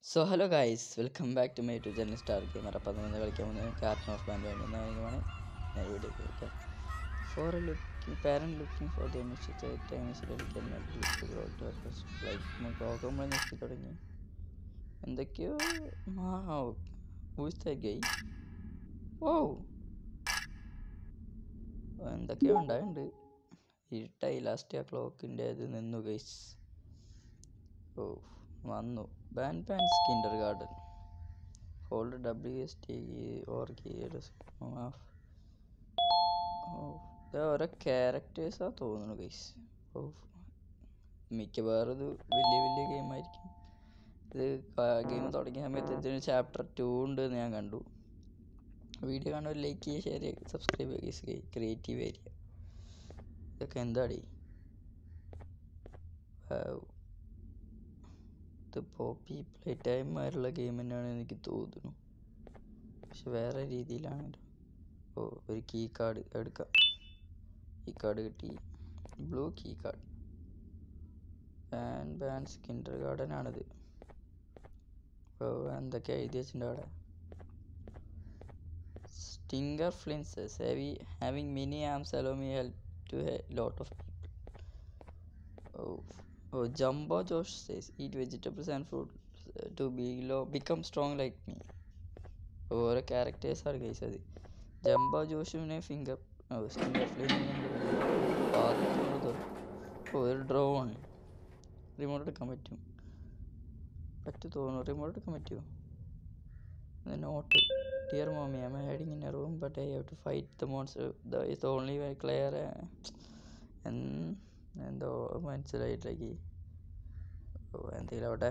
So hello guys, welcome back to my to channel Star Gamer. അപ്പോൾ നമ്മൾ കളിക്കാൻ പോകുന്നത് ക്യാപ്റ്റൻ ഓഫ് ബാൻഡ് എന്നാണ് ഞാൻ വീഡിയോ കളിക്കാം. For parent looking for the നിശ്ചിത ടൈംസ് ലൈക്ക് നമ്മൾ നിർത്തി തുടങ്ങി. എന്തൊക്കെയോ ഗൈ ഓ എന്തൊക്കെയോ ഉണ്ടായിട്ടുണ്ട്. ഇരുട്ടായി ലാസ്റ്റ് ആ ക്ലോക്കിൻ്റെ അത് നിന്നു ഗൈസ്. ഓ വന്നു bands Kinder garden hold WST or ഓരോ ക്യാരക്ടേഴ്സാണ് തോന്നുന്നു ഗൈസ്. ഓ മിക്കവാറും ഇത് വലിയ ഗെയിമായിരിക്കും. ഇത് ഗെയിം തുടങ്ങിയ സമയത്ത് ഇതിന് ചാപ്റ്റർ 2 ഉണ്ട് എന്ന് ഞാൻ കണ്ടു. വീഡിയോ കാണുമ്പോൾ ലൈക്ക് ചെയ്യുക, ഷെയർ ചെയ്യുക, സബ്സ്ക്രൈബ് ചെയ്യുക ഗൈസ്. ക്രിയേറ്റീവ് ഏരിയ ഇതൊക്കെ എന്താടി ഇതിപ്പോൾ പ്ലേ ടൈം ആയിട്ടുള്ള ഗെയിം തന്നെയാണ് എനിക്ക് തോന്നുന്നു, പക്ഷെ വേറെ രീതിയിലാണ്. ഓ ഒരു കീ കാർഡ് എടുക്കാം. കീ കാർഡ് കിട്ടി, ബ്ലൂ കീ കാർഡ്. ബാൻസ് കിൻഡർ ഗാർഡൻ ആണിത്. ഓ എന്തൊക്കെ എഴുതി വെച്ചിട്ടുണ്ട് അവിടെ. Stinger Flynn says having mini arms allow me help to a lot of people. Oh, Jumbo Josh says, eat vegetables and fruit to become strong like me. ഓരോ characters ആണ് guys. അത് ജംബോ ജോഷുവിനെ സ്റ്റിംഗർ ഒരു ഡ്രോൺ റിമോട്ട് എടുക്കാൻ പറ്റും തോന്നുന്നു. Remote എടുക്കാൻ പറ്റുമോ? Note dear mommy, I am hiding in a room but I have to fight the monster. The only way clear. എന്തോ മനസ്സിലായിട്ടില്ലെങ്കിൽ എന്തെങ്കിലും അവിടെ.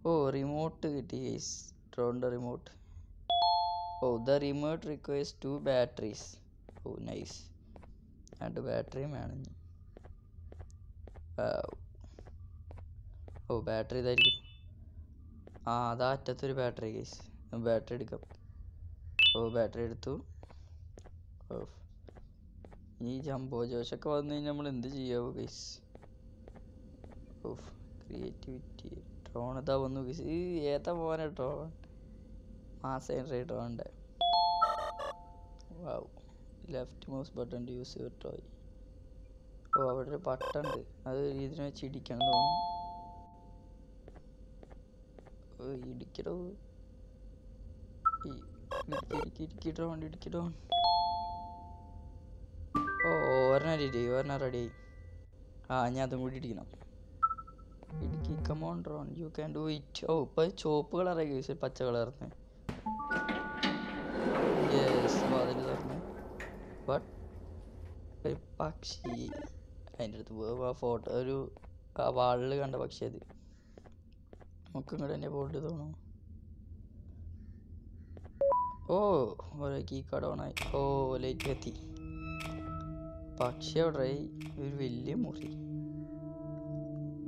ഓ റിമോട്ട് കിട്ടി ഗൈസ്, ഡ്രോണിൻ്റെ remote. Oh the remote requires 2 batteries. Oh nice, 2 ബാറ്ററിയും വേണം. ഓ ബാറ്ററി ഇതായിരിക്കും. അതാ അറ്റത്തൊരു ബാറ്ററി ഗൈസ്. ബാറ്ററി എടുക്കാം. ഓ ബാറ്ററി എടുത്തു. ഓ ഈ ജംബോ ജോഷൊക്കെ വന്നു കഴിഞ്ഞാൽ നമ്മൾ എന്ത് ചെയ്യാവോ ഗൈസ്. Of creativity. ഡ്രോൺ ഇതാ വന്നു ഗൈസ്. ഈ ഏതാ പോകാനാ ഡ്രോൺ? മാസേൻ്റെ ഡ്രോണിൻ്റെ. Wow, left mouse button to use your toy. ഓ അവിടെ ഒരു ബട്ടൺ ഉണ്ട്, അത് ഇതിനെ വെച്ച് ഇടിക്കണം തോന്നുന്നു. ഓ ഇടിക്കടോ, ഇടുക്കി ഡ്രോൺ. ഓ ഒരെണ്ണം റെഡി. ഞാൻ അതും കൂടി ഇടിക്കണം. ഇടുക്കി come on drone, you can do it. ഓ ഇപ്പോൾ ചുവപ്പ് കളറായി ഗൈസ്, പച്ച കളർന്ന്. യെസ്, വാതിൽ തുറന്നു. ബട്ട് ഒരു പക്ഷി അതിൻ്റെ അടുത്ത് ഫോട്ടോ ഒരു വാളിൽ കണ്ട പക്ഷി. അത് നമുക്ക് ഇങ്ങോട്ട് തന്നെ പോയിട്ട് തോന്നുന്നു. ഓ ഓരോ കീ കാർഡ് ഓണായി. ഓ ലൈറ്റ് കത്തി. പക്ഷി അവിടെ ഒരു വലിയ മുറി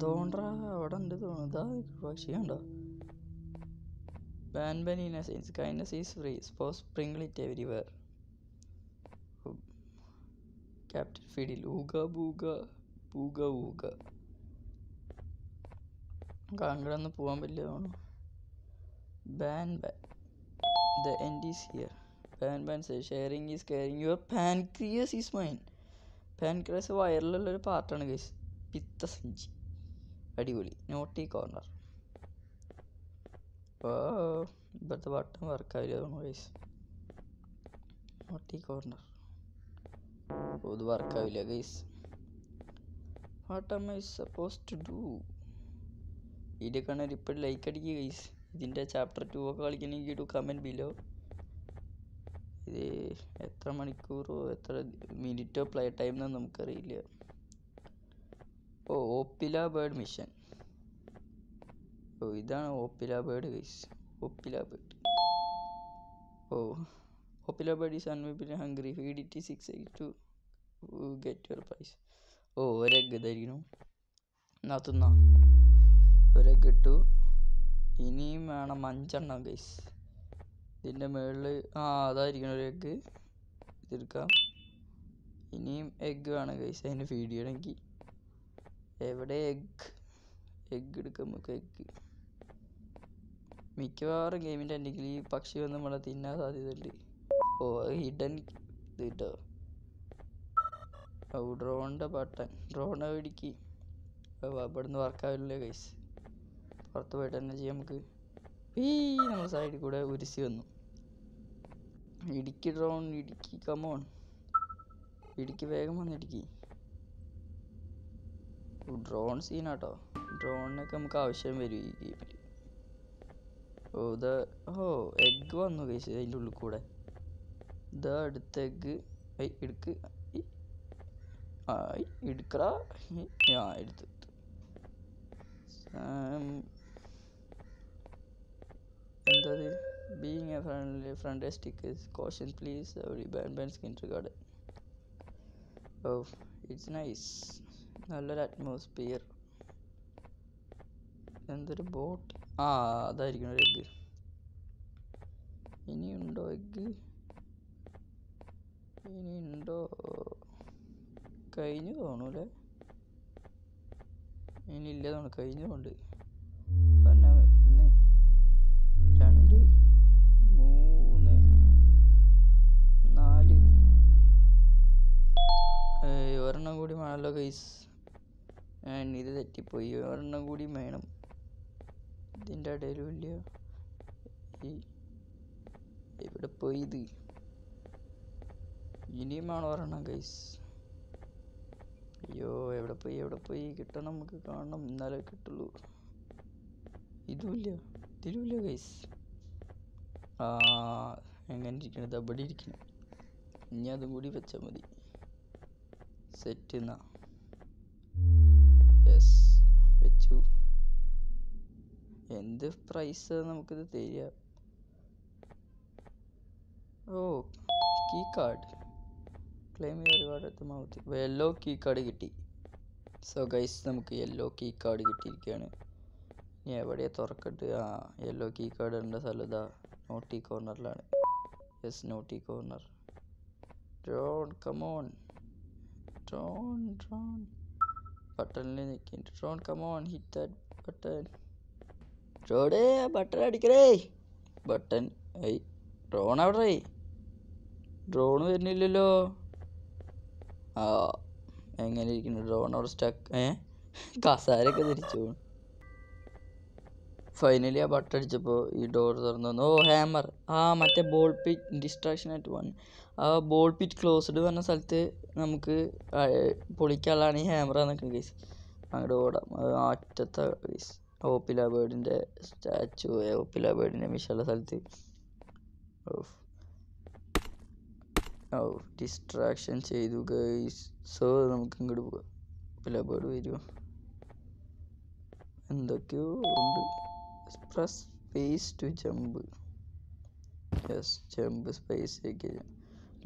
തോണ്ട അവിടെ ഉണ്ട് തോന്നുന്നു. പക്ഷി കണ്ടോ? Banbaleena signs kindness is free, sprinkle it everywhere. Captain Fiddle ooga booga booga ooga. അങ്ങോട്ടൊന്നും പോകാൻ പറ്റില്ല തോന്നുന്നു. The end is here. Ban says sharing is caring. Your pancreas is mine. Pancreas വയറിലുള്ളൊരു പാർട്ടാണ് ഗൈസ്. പിത്തസഞ്ചി. അടിപൊളി. Naughty corner. ഓ ഇപ്പോഴത്തെ button വർക്കാവില്ല തോന്നുന്നു guys. Naughty corner. ഓ ഇത് വർക്കാവില്ല guys. What am I suppose to do? Video കാണാൻ ഇപ്പോൾ ലൈക്ക് അടിക്കുക ഗൈസ്. ഇതിൻ്റെ ചാപ്റ്റർ 2 ഒക്കെ കളിക്കണമെങ്കിൽ കമൻറ്റ് ബിലോ. ഇത് എത്ര മണിക്കൂറോ എത്ര മിനിറ്റോ പ്ലേ ടൈം എന്നൊന്നും നമുക്കറിയില്ല. ഓ ഓപ്പില ബേർഡ് മിഷൻ. ഓ ഇതാണ് Opila bird guys. Opila bird. Oh Opila bird is unbelievably hungry. Feed it 6 eggs to get your prize. ഓ ഒരു എഗ് ഇതായിരിക്കണം. എന്നാ തിന്നാ. ഒരു എഗ് ഇട്ടു. ഇനിയും വേണം 5 എണ്ണം ഗൈസ്. ഇതിൻ്റെ മുകളിൽ അതായിരിക്കണം ഒരു എഗ്ഗ്. ഇതെടുക്കാം. ഇനിയും എഗ്ഗ് വേണം ഗൈസ് അതിന് ഫീഡ് ചെയ്യണമെങ്കിൽ. എവിടെ എഗ്ഗ്? എഗ്ഗ് എടുക്കാം നമുക്ക്. എഗ്ഗ് മിക്കവാറും ഗെയിമിൻ്റെ എൻഡിങ്ങിൽ ഈ പക്ഷി വന്ന് നമ്മളെ തിന്നാൻ സാധ്യതയുണ്ട്. ഓ അത് ഹിഡൻ ഇത് കേട്ടോ. ഓ ഡ്രോണിൻ്റെ ബട്ടൺ. ഡ്രോണെ പിടിക്ക്. ഇവിടുന്ന് വർക്കാവില്ലേ ഗൈസ്. പുറത്ത് പോയിട്ട് തന്നെ ചെയ്യാം നമുക്ക്. നമ്മൾ സൈഡിൽ കൂടെ ഉരുസി വന്നു. ഇടുക്കി ഡ്രോൺ ഇടുക്കി. കമോൺ ഇടുക്കി, വേഗം വന്നിടുക്കി. ഡ്രോൺ സീനാട്ടോ. ഡ്രോണിനൊക്കെ നമുക്ക് ആവശ്യം വരും ഈ ഗെയിമിൽ. എഗ്ഗ് വന്നു കഴിച്ചു അതിൻ്റെ ഉള്ളിൽ കൂടെ. അടുത്ത എഗ്ഗ് എടുക്ക്. എടുക്കടാ. എടുത്ത് എന്തത്? Being a friend stickers caution please every ban skin regard. Oh it's nice. നല്ലൊരു അറ്റ്മോസ്ഫിയർ. എന്തൊരു ബോട്ട്. അതായിരിക്കണം ഒരു എഗ്ഗ്. ഇനിയുണ്ടോ എഗ്ഗ്? ഇനിയുണ്ടോ? കഴിഞ്ഞു തോന്നൂല്ലേ? ഇനി ഇല്ല തോന്നുന്നു. കഴിഞ്ഞുകൊണ്ട് 1 2 3 4 ഒരെണ്ണം കൂടി വേണമല്ലോ ഗൈസ്. ഇത് തെറ്റിപ്പോയി. ഒരെണ്ണം കൂടി വേണം. ഇതിൻ്റെ ഇടയിലും ഇല്ല. ഇവിടെ പോയി ഇത്. ഇനിയും വേണം ഒരെണ്ണം ഗൈസ്. അയ്യോ എവിടെ പോയി കിട്ടണം. നമുക്ക് കാണണം, എന്നാലേ കിട്ടുള്ളൂ. ഇതുമില്ല, ഇതിലുമില്ല ഗൈസ്. എങ്ങനെ ഇരിക്കണം? ദബടി ഇരിക്കണം. ഇനി അതും കൂടി വെച്ചാൽ മതി. സെറ്റ് എന്നാ. യെസ് വെച്ചു. എന്ത് പ്രൈസ് നമുക്കിത് തരിക? Key card. Claim your reward at the mouth. Yellow key card കിട്ടി. സോ ഗൈസ് നമുക്ക് യെല്ലോ കീ കാർഡ് കിട്ടിയിരിക്കുകയാണ്. ഇനി എവിടെയാണ് തുറക്കട്ട്? യെല്ലോ കീ കാർഡ് ഉണ്ട് സ്ഥലം ഇതാ നോട്ടി കോർണറിലാണ്. Yes naughty corner. Drone come on. Drone ബട്ടണിൽ നിൽക്കുന്നുണ്ട്. Drone come on hit that button. ഡ്രോണേ ബട്ടൺ അടിക്കണേ. ബട്ടൺ. ഡ്രോൺ അവിടെ. ഡ്രോൺ വരുന്നില്ലല്ലോ. എങ്ങനെ ഇരിക്കുന്നു ഡ്രോൺ അവിടെ സ്റ്റക്ക്. കസാരൊക്കെ തിരിച്ചു. ഫൈനലി ആ ബട്ടൺ അടിച്ചപ്പോൾ ഈ ഡോർ തുറന്നു. ഹാമർ. മറ്റേ ബോൾ പിറ്റ് ഡിസ്ട്രാക്ഷൻ ആയിട്ട് വന്നു. ബോൾ പിറ്റ് ക്ലോസ്ഡ് പറഞ്ഞ സ്ഥലത്ത് നമുക്ക് പൊളിക്കാനുള്ളതാണ് ഈ ഹാമർ എന്നൊക്കെ കേസ്. അങ്ങോട്ട് ഓടാം. അറ്റത്തെ കേസ് ഓപ്പില ബേർഡിൻ്റെ സ്റ്റാച്ചു. ഓപ്പില ബേർഡിൻ്റെ മിഷുള്ള സ്ഥലത്ത്. ഡിസ്ട്രാക്ഷൻ ചെയ്തു ഗൈസ്. സോ നമുക്ക് ഇങ്ങോട്ട് പോകാം. ഓപ്പില ബേർഡ് വരുമോ? എന്തൊക്കെയോ ഉണ്ട്. Press space to jump. Yes jump സ്പേസിലേക്ക്.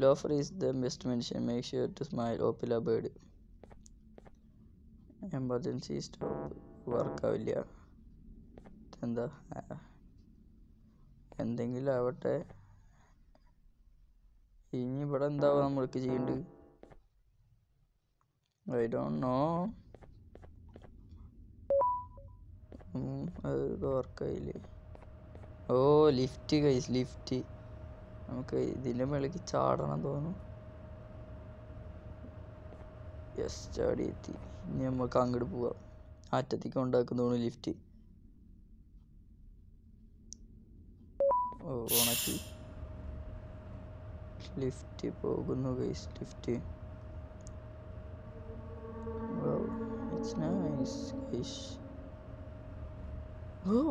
Laughter is the best mention. Make sure to smile. Opila bird. Emergency stop. വർക്കാവില്ല. എന്താ? എന്തെങ്കിലും ആവട്ടെ. ഇനി ഇവിടെ എന്താവാ നമ്മൾക്ക് ചെയ്യേണ്ടത്? I don't know. അത് വർക്കായില്ലേ? Lift guys. ലിഫ്റ്റ്. നമുക്ക് ഇതിൻ്റെ മേലേക്ക് ചാടണം തോന്നുന്നു. യെസ് ചാടി എത്തി. ഇനി നമുക്ക് അങ്ങോട്ട് പോവാം. അറ്റത്തേക്ക് ഉണ്ടാക്കുന്ന തോന്നുന്നു ലിഫ്റ്റ്. ഓണാക്കി. ലിഫ്റ്റ് പോകുന്നു guys. Lift. It's nice guys.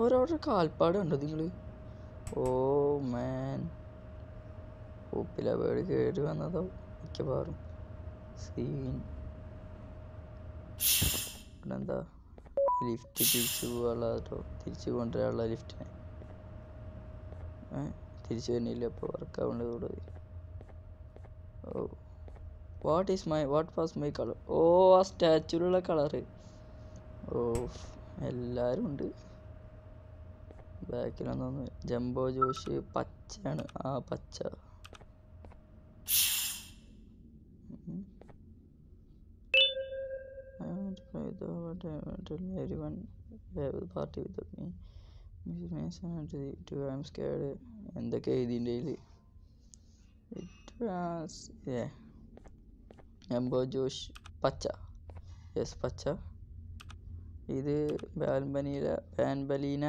ഒരാളുടെ കാൽപ്പാട് കണ്ടോ നിങ്ങൾ? മാൻ. ഓപ്പില ബേർഡ് കയറി വന്നതോ മിക്കവാറും. സീൻ. ഇവിടെ എന്താ? ലിഫ്റ്റ് തിരിച്ചു പോകാനുള്ളതോ? തിരിച്ചു കൊണ്ടുവരാനുള്ള ലിഫ്റ്റിനെ തിരിച്ചു വരുന്നില്ല. അപ്പോൾ വർക്കാവേണ്ടത് കൂടെ. What was my colour? ആ സ്റ്റാച്ചുവിലുള്ള കളറ്. എല്ലാവരും ഉണ്ട്. ബാക്കിലൊന്നു ജംബോ ജോഷ് പച്ചയാണ്. പച്ച. everyone have the party without me. Mrs. Mason and the two I'm scared. എന്തൊക്കെ ഇതിൻ്റെ it was എംബോ ജോഷ് പച്ച യെസ് പച്ച. ഇത് വാൻബലീന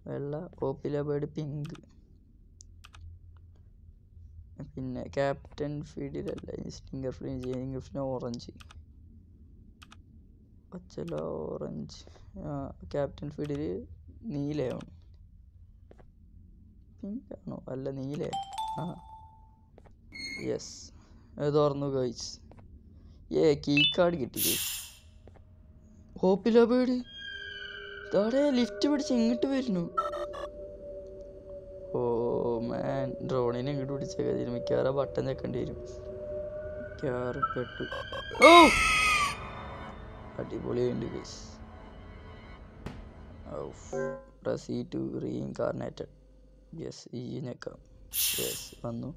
വെള്ള പോപ്പില ബേർഡ് പിങ്ക്. പിന്നെ ക്യാപ്റ്റൻ ഫീഡിലല്ല സ്റ്റിങ്കർ ഫ്ലിൻ ഓറഞ്ച് പച്ചല ഓറഞ്ച്. ക്യാപ്റ്റൻ ഫീഡിൽ നീലയാണ്. പിങ്ക് ആണോ അല്ല നീല. യെസ് തുറന്നു ഗൈസ്. കീ കാർഡ് കിട്ടി. പോപ്പില ബേർഡ് താടെ ലിഫ്റ്റ് പിടിച്ച് ഇങ്ങോട്ട് വരുന്നു. ഓ മാൻ ഡ്രോണിനെ ഇങ്ങോട്ട് പിടിച്ചേക്കാതിന് മിക്കവാറും ബട്ടൺ ചെക്കേണ്ടി വരും. മിക്കവാറും പെട്ടു. ഓ അടിപൊളിയുണ്ട് guys. Press to reincarnated. Yes ഈ ഞെക്കാം. യെസ് വന്നു.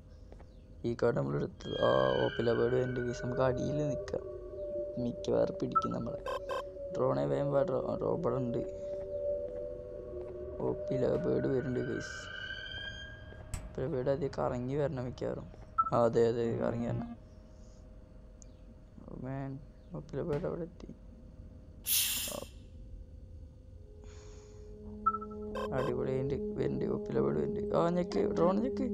ഈ കാർഡ് നമ്മളെടുത്ത് ഓപ്പില ബേർഡ് വേണ്ട ഗൈസ്. നമുക്ക് അടിയിൽ നിൽക്കാം. മിക്കവാറും പിടിക്കും നമ്മളെ. ഡ്രോണെ വേഗം റോബർട്ട് ഉണ്ട്. ഓപ്പില ബേർഡ് വരുന്നുണ്ട് ഗൈസ്. ഓപ്പില ബേർഡ് അത് കറങ്ങി വരണം മിക്കവാറും. അതെ കറങ്ങി വരണം. മാൻ ഓപ്പില ബേർഡ് അവിടെ എത്തി. അടിപൊളി വരുന്നുണ്ട്. ഓപ്പില ബേർഡ് വരുന്നുണ്ട്. ഞെക്ക് ഡ്രോൺ ഞെക്ക്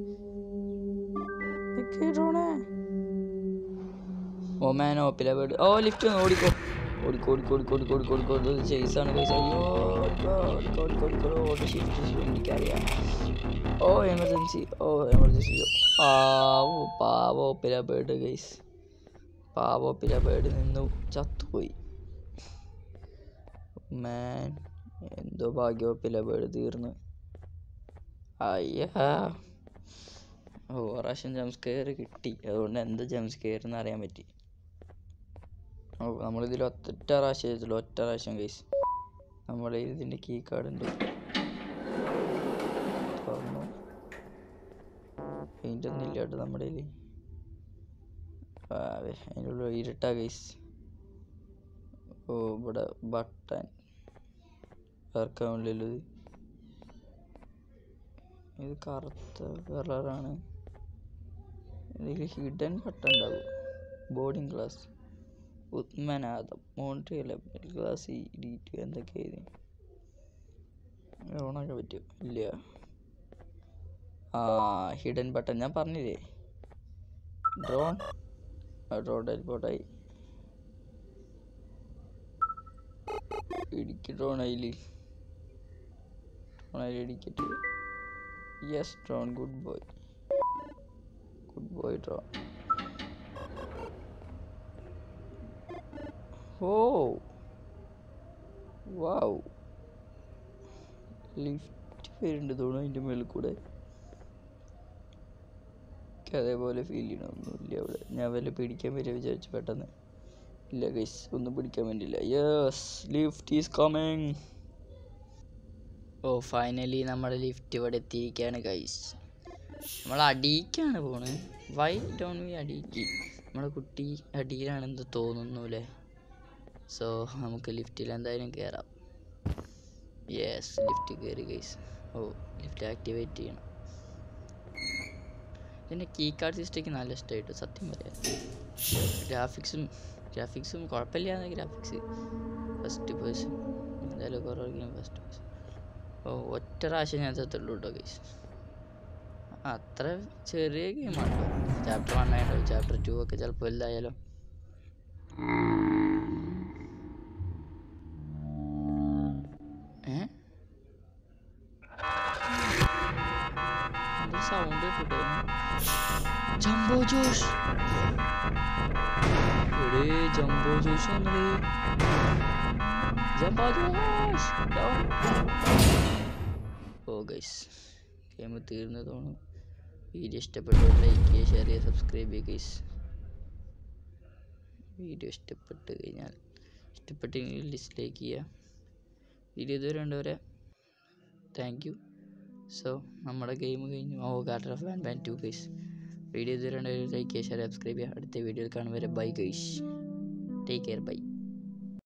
ഡ്രോണേ. ഓ മാൻ ഓപ്പില ബേർഡ്. ലിഫ്റ്റ് ഓടിക്കോ ചേസാണ് പൈസ. എനിക്കറിയാം. എമർജൻസി പാവ ഓപ്പില ബേർഡ് ഗൈസ്. പാവ ഓപ്പില ബേർഡ് നിന്നു ചത്തുപോയി. മാൻ എന്തോ ഭാഗ്യം ഓപ്പില ബേർഡ് തീർന്ന്. പ്രാവശ്യം ജംസ്കെയർ കിട്ടി. അതുകൊണ്ട് എന്താ ജംസ്കെയർ എന്ന് അറിയാൻ പറ്റി. നമ്മളിതിൽ ഒറ്റ പ്രാവശ്യം ഗൈസ്. നമ്മളെ ഇതിൻ്റെ കീ കാർഡ് ഉണ്ട്. തുറന്നു. പെയിൻ്റ് ഒന്നും ഇല്ല കേട്ടോ നമ്മുടെ കയ്യിൽ. അതിനുള്ള ഇരുട്ടാ ഗൈസ്. ഇവിടെ ബട്ടൺ ഇറക്കാനുള്ളത്. ഇത് കറുത്ത കളറാണ്. ഇതിൽ ഹിഡൻ ബട്ടൺ ഉണ്ടാവും. ബോർഡിംഗ് ക്ലാസ് ഉത്മനാഥം മോൺട്രിയൽ ക്ലാസ് D2 എന്തൊക്കെ ഓണാക്കാൻ പറ്റുമോ? ഇല്ല. ഹിഡൻ ബട്ടൺ ഞാൻ പറഞ്ഞില്ലേ. ഡ്രോൺ ടെലിപ്പോർട്ടായി. ഇടിക്ക് ഡ്രോൺ ഇടിക്കട്ടെ. Yes drone good boy drone. Wow lift വരുന്നുണ്ട് തോന്നുന്നു അതിൻ്റെ മേളിൽ കൂടെ. അതേപോലെ ഫീൽ ചെയ്യണമൊന്നുമില്ല അവിടെ. ഞാൻ വല്ല പിടിക്കാൻ വരിക വിചാരിച്ചു പെട്ടെന്ന്. ഇല്ല ഗൈസ് ഒന്നും പിടിക്കാൻ വേണ്ടിയില്ല. Yes lift is coming. Finally നമ്മുടെ ലിഫ്റ്റ് ഇവിടെ എത്തിയിരിക്കുകയാണ് ഗൈസ്. നമ്മൾ അടിയിക്കാണ് പോണത്. വൈ ഡോൺ വി അടിയിക്ക്? നമ്മളെ കുട്ടി അടിയിലാണെന്ന് തോന്നുന്നു അല്ലേ. സോ നമുക്ക് ലിഫ്റ്റിൽ എന്തായാലും കയറാം. യെസ് ലിഫ്റ്റ് കയറി ഗൈസ്. ലിഫ്റ്റ് ആക്ടിവേറ്റ് ചെയ്യണം. പിന്നെ കീ കാർഡ് സിസ്റ്റയ്ക്ക് നല്ല ഇഷ്ടമായിട്ട് സത്യം പറയാം. ഗ്രാഫിക്സും കുഴപ്പമില്ലാതെ ഗ്രാഫിക്സ്. ഫസ്റ്റ് പേഴ്സൺ എന്തായാലും കുറേ ഫസ്റ്റ് പേഴ്സൺ. ഒറ്റ പ്രാവശ്യം ഞാൻ ചത്തുള്ളൂ കേട്ടോ ഗൈസ്. അത്ര ചെറിയ ഗെയിമാണ്. ചാപ്റ്റർ 1 ആയിട്ടോ ചാപ്റ്റർ 2 ഒക്കെ ചിലപ്പോൾ വലുതായാലോ. Sound Jumbo Josh guys game തീർന്നു തോന്നുന്നു. വീഡിയോ ഇഷ്ടപ്പെട്ടു ലൈക്ക് ചെയ്യുക, ഷെയർ ചെയ്യുക, സബ്സ്ക്രൈബ് ചെയ്യുക ഗൈസ്. വീഡിയോ ഇഷ്ടപ്പെട്ടെങ്കിൽ ഡിസ്ലൈക്ക് ചെയ്യുക. വീഡിയോ ഇതുവരെ കണ്ടവരെ താങ്ക് യു. സോ നമ്മുടെ ഗെയിം കഴിഞ്ഞു. Garden of Banban 2 guys. Video ഇതുവരെ ലൈക്ക് ചെയ്യുക, ഷെയർ, സബ്സ്ക്രൈബ് ചെയ്യുക. അടുത്ത വീഡിയോയിൽ കാണും വരെ bye guys, take care, by.